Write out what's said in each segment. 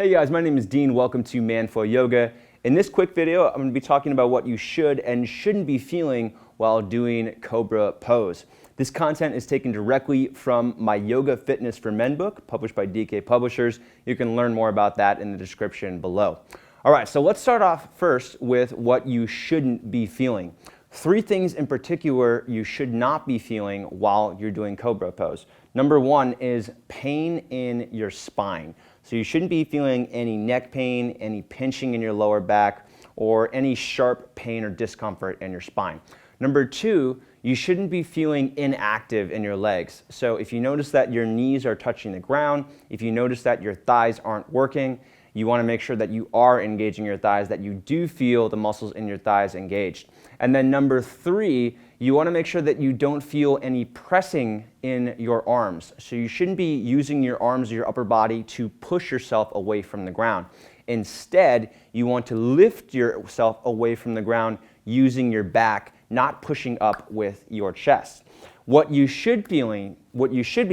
Hey guys, my name is Dean. Welcome to Manful Yoga. In this quick video, I'm going to be talking about what you should and shouldn't be feeling while doing Cobra pose. This content is taken directly from my Yoga Fitness for Men book, published by DK Publishers. You can learn more about that in the description below. All right, so let's start off first with what you shouldn't be feeling. 3 things in particular you should not be feeling while you're doing Cobra pose. Number 1 is pain in your spine. So you shouldn't be feeling any neck pain, any pinching in your lower back, or any sharp pain or discomfort in your spine. Number 2, you shouldn't be feeling inactive in your legs. So if you notice that your knees are touching the ground, if you notice that your thighs aren't working, you want to make sure that you are engaging your thighs, that you do feel the muscles in your thighs engaged. And then number 3, you want to make sure that you don't feel any pressing in your arms. So you shouldn't be using your arms or your upper body to push yourself away from the ground. Instead, you want to lift yourself away from the ground using your back, not pushing up with your chest. What you should be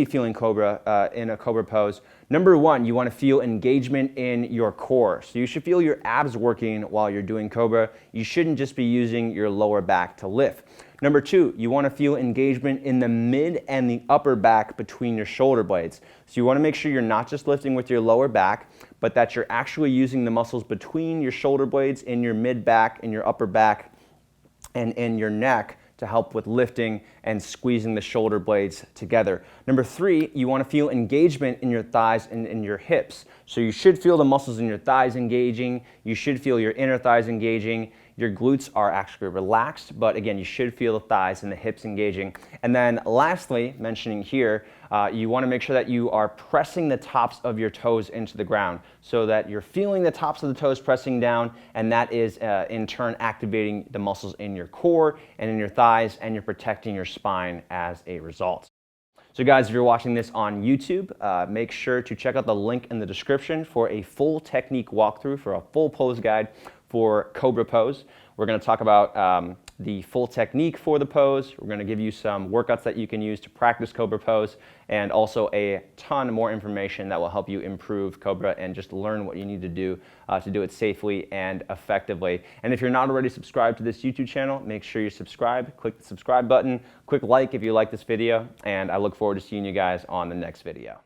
feeling Cobra in a Cobra pose, number 1, you want to feel engagement in your core. So you should feel your abs working while you're doing Cobra. You shouldn't just be using your lower back to lift. Number 2, you want to feel engagement in the mid and the upper back between your shoulder blades. So you want to make sure you're not just lifting with your lower back, but that you're actually using the muscles between your shoulder blades, in your mid back, in your upper back, and in your neck to help with lifting and squeezing the shoulder blades together. Number 3, you want to feel engagement in your thighs and in your hips. So you should feel the muscles in your thighs engaging. You should feel your inner thighs engaging. Your glutes are actually relaxed, but again, you should feel the thighs and the hips engaging. And then lastly, mentioning here, you want to make sure that you are pressing the tops of your toes into the ground so that you're feeling the tops of the toes pressing down, and that is in turn activating the muscles in your core and in your thighs, and you're protecting your spine as a result. So guys, if you're watching this on YouTube, make sure to check out the link in the description for a full technique walkthrough, for a full pose guide for Cobra pose. We're going to talk about the full technique for the pose. We're going to give you some workouts that you can use to practice Cobra pose, and also a ton more information that will help you improve Cobra and just learn what you need to do it safely and effectively. And if you're not already subscribed to this YouTube channel, make sure you subscribe. Click the subscribe button. Quick like if you like this video, and I look forward to seeing you guys on the next video.